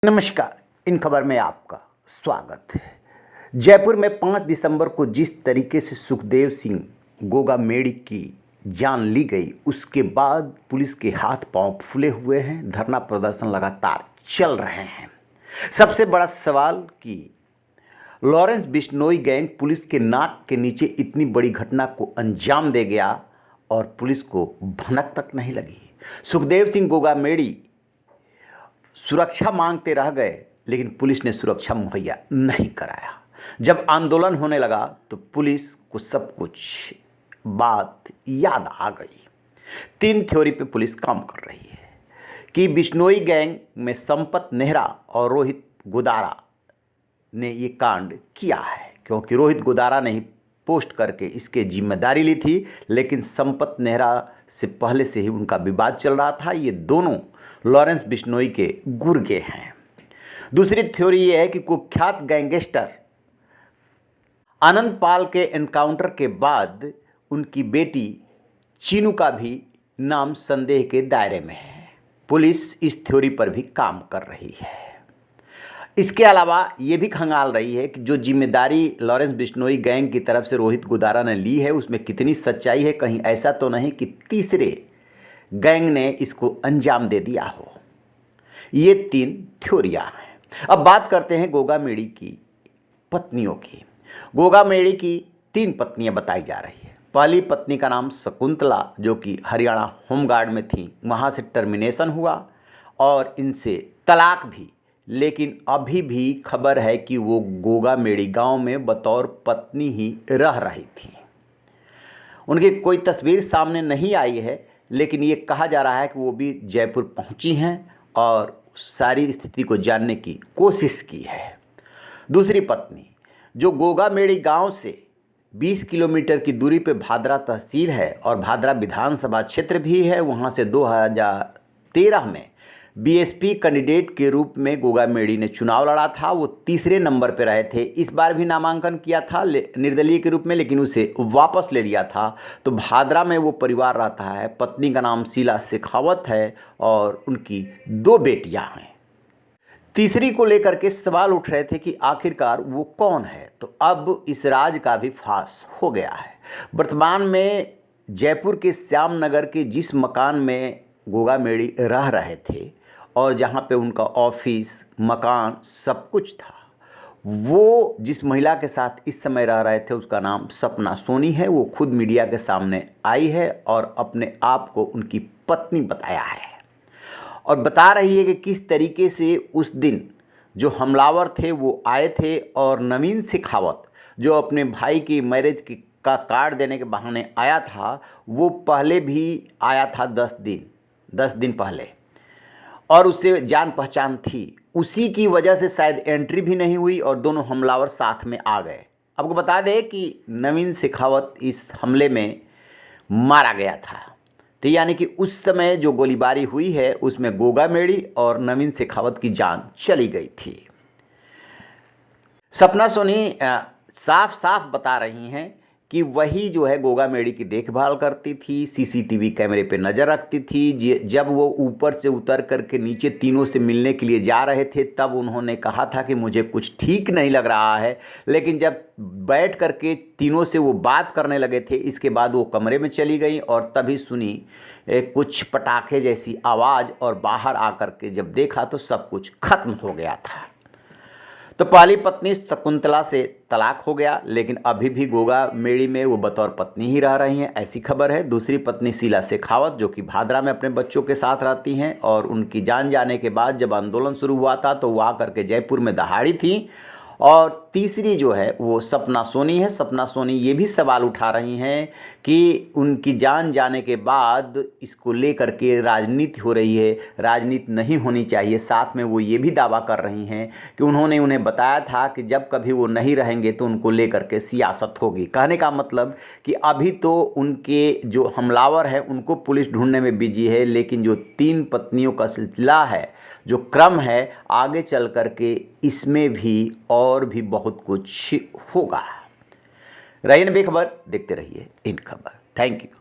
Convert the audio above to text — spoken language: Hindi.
नमस्कार। इन खबर में आपका स्वागत है। जयपुर में 5 दिसंबर को जिस तरीके से सुखदेव सिंह गोगामेड़ी की जान ली गई, उसके बाद पुलिस के हाथ पांव फूले हुए हैं। धरना प्रदर्शन लगातार चल रहे हैं। सबसे बड़ा सवाल कि लॉरेंस बिश्नोई गैंग पुलिस के नाक के नीचे इतनी बड़ी घटना को अंजाम दे गया और पुलिस को भनक तक नहीं लगी। सुखदेव सिंह गोगामेड़ी सुरक्षा मांगते रह गए, लेकिन पुलिस ने सुरक्षा मुहैया नहीं कराया। जब आंदोलन होने लगा तो पुलिस को सब कुछ बात याद आ गई। 3 थ्योरी पे पुलिस काम कर रही है कि बिश्नोई गैंग में संपत नेहरा और रोहित गोदारा ने ये कांड किया है, क्योंकि रोहित गोदारा ने ही पोस्ट करके इसके जिम्मेदारी ली थी, लेकिन संपत नेहरा से पहले से ही उनका विवाद चल रहा था। ये दोनों लॉरेंस बिश्नोई के गुर्गे हैं। दूसरी थ्योरी ये है कि कुख्यात गैंगस्टर आनंद पाल के एनकाउंटर के बाद उनकी बेटी चीनू का भी नाम संदेह के दायरे में है। पुलिस इस थ्योरी पर भी काम कर रही है। इसके अलावा ये भी खंगाल रही है कि जो जिम्मेदारी लॉरेंस बिश्नोई गैंग की तरफ से रोहित गोदारा ने ली है, उसमें कितनी सच्चाई है। कहीं ऐसा तो नहीं कि तीसरे गैंग ने इसको अंजाम दे दिया हो। ये 3 थ्योरियां हैं। अब बात करते हैं गोगामेड़ी की पत्नियों की। गोगामेड़ी की 3 पत्नियां बताई जा रही है। पहली पत्नी का नाम शकुंतला, जो कि हरियाणा होमगार्ड में थी, वहाँ से टर्मिनेशन हुआ और इनसे तलाक भी। लेकिन अभी भी खबर है कि वो गोगामेड़ी गांव में बतौर पत्नी ही रह रही थी। उनकी कोई तस्वीर सामने नहीं आई है, लेकिन ये कहा जा रहा है कि वो भी जयपुर पहुंची हैं और सारी स्थिति को जानने की कोशिश की है। दूसरी पत्नी, जो गोगामेड़ी गांव से 20 किलोमीटर की दूरी पे भादरा तहसील है और भादरा विधानसभा क्षेत्र भी है, वहाँ से 2013 में बीएसपी कैंडिडेट के रूप में गोगामेड़ी ने चुनाव लड़ा था। वो तीसरे नंबर पर रहे थे। इस बार भी नामांकन किया था निर्दलीय के रूप में, लेकिन उसे वापस ले लिया था। तो भादरा में वो परिवार रहता है। पत्नी का नाम शीला शेखावत है और उनकी 2 बेटियां हैं। तीसरी को लेकर के सवाल उठ रहे थे कि आखिरकार वो कौन है। तो अब इस राज का भी फांस हो गया है। वर्तमान में जयपुर के श्याम नगर के जिस मकान में गोगामेड़ी रह रहे थे और जहाँ पे उनका ऑफिस, मकान सब कुछ था, वो जिस महिला के साथ इस समय रह रहे थे उसका नाम सपना सोनी है। वो खुद मीडिया के सामने आई है और अपने आप को उनकी पत्नी बताया है और बता रही है कि किस तरीके से उस दिन जो हमलावर थे वो आए थे और नवीन शेखावत, जो अपने भाई की मैरिज का कार्ड देने के बहाने आया था, वो पहले भी आया था 10 दिन पहले और उससे जान पहचान थी। उसी की वजह से शायद एंट्री भी नहीं हुई और दोनों हमलावर साथ में आ गए। आपको बता दें कि नवीन शेखावत इस हमले में मारा गया था। तो यानी कि उस समय जो गोलीबारी हुई है उसमें गोगामेड़ी और नवीन शेखावत की जान चली गई थी। सपना सोनी साफ साफ बता रही हैं कि वही जो है गोगामेड़ी की देखभाल करती थी, सीसीटीवी कैमरे पे नज़र रखती थी। जब वो ऊपर से उतर करके नीचे तीनों से मिलने के लिए जा रहे थे, तब उन्होंने कहा था कि मुझे कुछ ठीक नहीं लग रहा है। लेकिन जब बैठ करके तीनों से वो बात करने लगे थे, इसके बाद वो कमरे में चली गई और तभी सुनी कुछ पटाखे जैसी आवाज़ और बाहर आकर के जब देखा तो सब कुछ खत्म हो गया था। तो पहली पत्नी शकुंतला से तलाक हो गया, लेकिन अभी भी गोगामेड़ी में वो बतौर पत्नी ही रह रही हैं, ऐसी खबर है। दूसरी पत्नी शीला शेखावत, जो कि भादरा में अपने बच्चों के साथ रहती हैं और उनकी जान जाने के बाद जब आंदोलन शुरू हुआ था तो वो आकर के जयपुर में दहाड़ी थी। और तीसरी जो है वो सपना सोनी है। सपना सोनी ये भी सवाल उठा रही हैं कि उनकी जान जाने के बाद इसको लेकर के राजनीति हो रही है, राजनीति नहीं होनी चाहिए। साथ में वो ये भी दावा कर रही हैं कि उन्होंने उन्हें बताया था कि जब कभी वो नहीं रहेंगे तो उनको लेकर के सियासत होगी। कहने का मतलब कि अभी तो उनके जो हमलावर हैं उनको पुलिस ढूंढने में बिजी है, लेकिन जो 3 पत्नियों का सिलसिला है, जो क्रम है, आगे चल कर के इसमें भी और भी बहुत कुछ होगा। रहिए बेखबर, देखते रहिए इन खबर। Thank you.